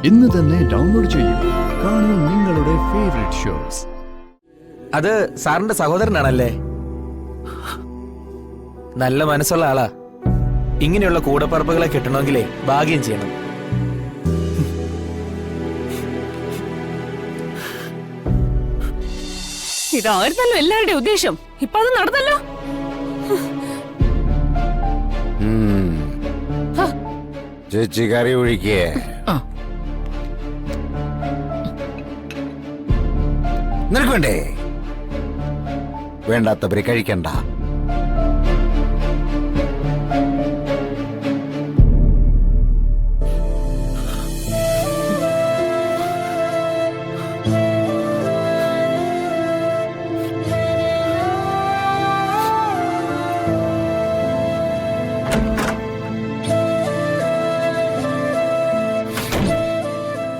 ഇന്ന് തന്നെ ഡൗൺലോഡ് ചെയ്യൂ. കാണൂ നിങ്ങളുടെ ഫേവറേറ്റ് ഷോസ്. അത് സാറിന്റെ സഹോദരനാണല്ലേ? നല്ല മനസ്സുള്ള ആളാ. ഇങ്ങനെയുള്ള കൂടപ്പറപ്പുകളെ കിട്ടണമെങ്കിലേ ഭാഗ്യം ചെയ്യണം. ഇതായിരുന്നല്ലോ എല്ലാവരുടെയും ഉദ്ദേശം. ഇപ്പൊ അത് നടന്നല്ലോ. ചേച്ചി കറി ഒഴിക്കേ. നിനക്ക് വേണ്ടേ? വേണ്ടാത്തവര് കഴിക്കണ്ട.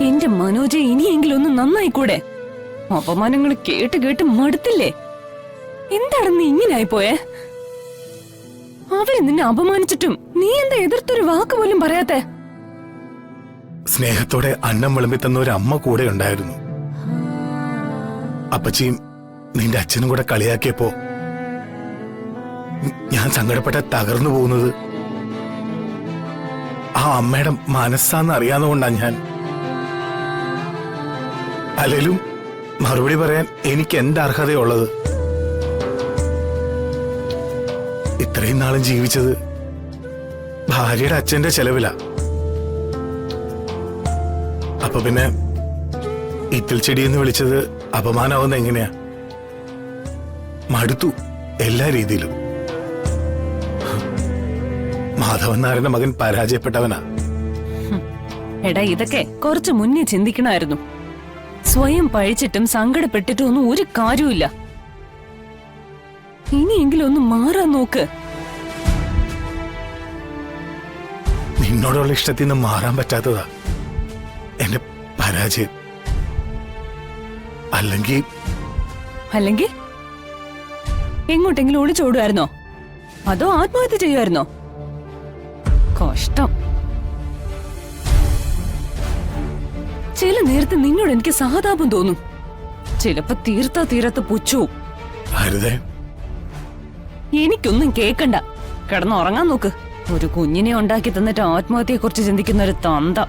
എന്റെ മനോജ, ഇനിയെങ്കിലും ഒന്ന് നന്നായിക്കൂടെ? അപമാനങ്ങൾ കേട്ട് കേട്ട് മടുത്തില്ലേ? എന്താണ് നീ ഇങ്ങനായി പോയേ? അവരെ നിന്നെ അപമാനിച്ചിട്ടും നീ എന്താ എതിർത്തൊരു വാക്ക് പോലും പറയാത്തെ? സ്നേഹത്തോടെ അന്നം വിളമ്പി തന്ന ഒരു അമ്മ കൂടെ ഉണ്ടായിരുന്നു. അപ്പച്ചിയും നിന്റെ അച്ഛനും കൂടെ കളിയാക്കിയപ്പോ ഞാൻ സങ്കടപ്പെട്ട തകർന്നു പോകുന്നത് ആ അമ്മയുടെ മനസ്സാന്ന് അറിയാവുന്നതുകൊണ്ടാ ഞാൻ. അല്ലെങ്കിലും മറുപടി പറയാൻ എനിക്ക് എന്താ അർഹതയുള്ളത്? ഇത്രയും നാളും ജീവിച്ചത് ഭാര്യയുടെ അച്ഛന്റെ ചെലവിലാ. അപ്പൊ പിന്നെ ഇത്തിൽ ചെടി എന്ന് വിളിച്ചത് അപമാനാവുന്ന എങ്ങനെയാ? മടുത്തു എല്ലാ രീതിയിലും. മാധവൻ നായരുടെ മകൻ പരാജയപ്പെട്ടവനാ. എടാ, ഇതൊക്കെ കുറച്ചു മുന്നേ ചിന്തിക്കണമായിരുന്നു. സ്വയം പഴിച്ചിട്ടും സങ്കടപ്പെട്ടിട്ടും ഒന്നും ഒരു കാര്യമില്ല. ഇനിയെങ്കിലും ഒന്ന് മാറാൻ നോക്ക്. നിന്നോടുള്ള ഇഷ്ടത്തിൽ നിന്ന് മാറാൻ പറ്റാത്തതാ എന്റെ പരാജയം. അല്ലെങ്കിൽ എങ്ങോട്ടെങ്കിലും ഒളിച്ചോടുമായിരുന്നോ? അതോ ആത്മഹത്യ ചെയ്യുമായിരുന്നോ? കഷ്ടം. ചില നേരത്തെ നിന്നോട് എനിക്ക് സഹതാപം തോന്നും. ചിലപ്പോ തീരാത്ത പുച്ഛവും. എനിക്കൊന്നും കേക്കണ്ട. കിടന്നുറങ്ങാൻ നോക്ക്. ഒരു കുഞ്ഞിനെ ഉണ്ടാക്കി തന്നിട്ട് ആത്മഹത്യയെ കുറിച്ച് ചിന്തിക്കുന്ന ഒരു തന്ത.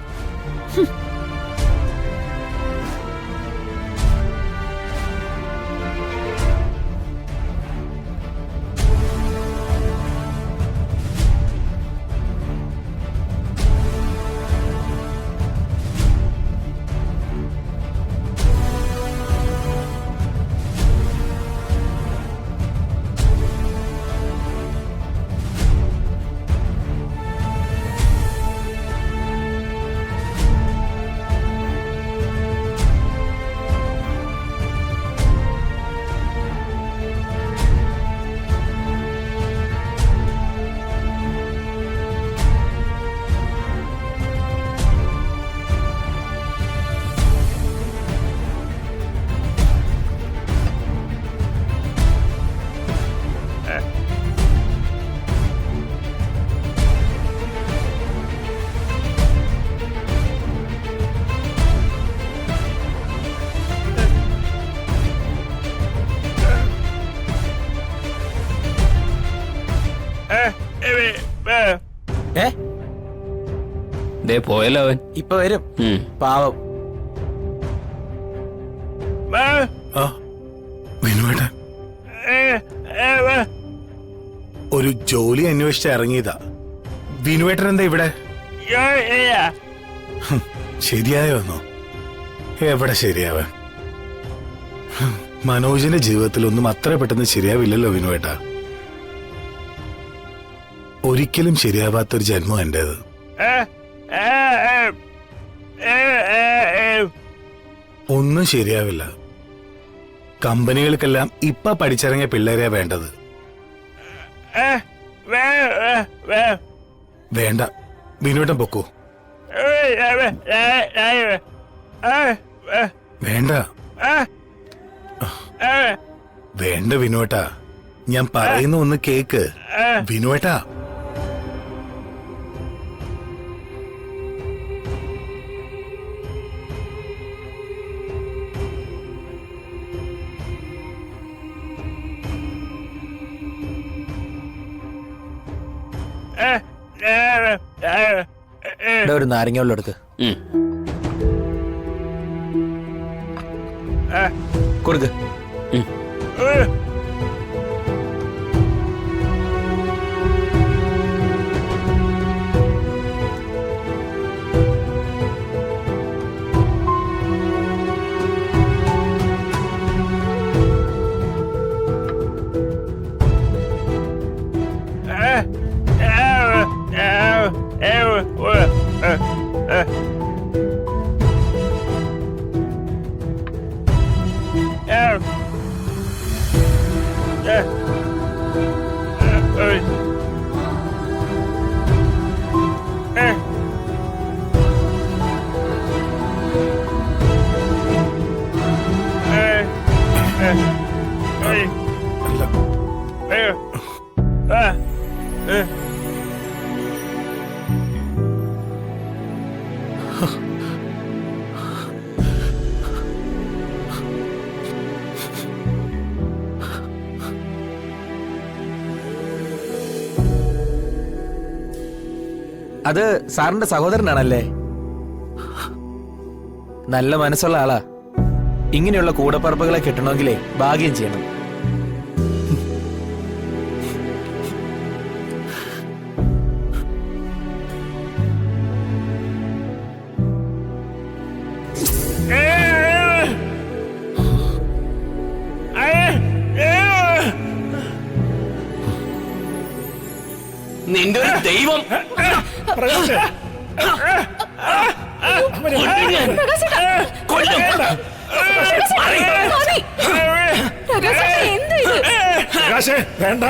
പോയല്ലോ അവൻ. ഇപ്പൊ വരും. പാവം. വിനുവേട്ടൻ ഒരു ജോലി അന്വേഷിച്ച് ഇറങ്ങിയതാ. വിനുവേട്ടൻ എന്താ ഇവിടെ? ശരിയായോന്നോ? എവിടെ ശരിയാവാൻ? മനോജിന്റെ ജീവിതത്തിലൊന്നും അത്ര പെട്ടെന്ന് ശരിയാവില്ലല്ലോ വിനുവേട്ട. ഒരിക്കലും ശരിയാവാത്തൊരു ജന്മം എന്റേത്. ഒന്നും ശരിയാവില്ല. കമ്പനികൾക്കെല്ലാം ഇപ്പൊ പഠിച്ചിറങ്ങിയ പിള്ളേരെയാ വേണ്ടത്. വേണ്ട, വിനുവേട്ടൻ പൊക്കോ. വേണ്ട വേണ്ട വിനുവേട്ടാ, ഞാൻ പറയുന്ന ഒന്ന് കേക്ക്. വിനുവേട്ടാ, എടാ ഒരു നാരങ്ങ വെള്ളം എടുക്ക്. കൊടുക്ക്. അത് സാറിന്റെ സഹോദരനാണല്ലേ? നല്ല മനസ്സുള്ള ആളാ. ഇങ്ങനെയുള്ള കൂടപ്പറപ്പുകളെ കിട്ടണമെങ്കിലേ ഭാഗ്യം ചെയ്യണം. നിന്റെ ഒരു ദൈവം കൊല്ലും. പ്രകാശേ വേണ്ട.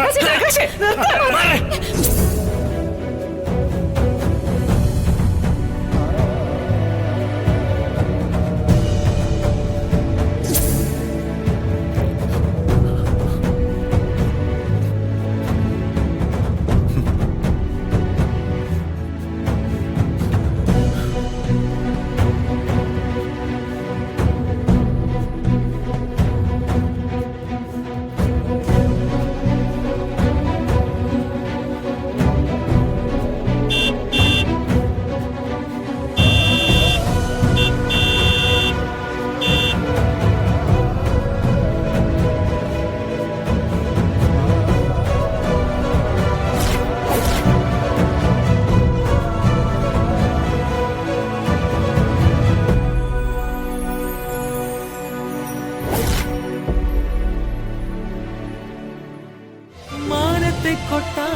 മാനത്തെ കൊട്ടാ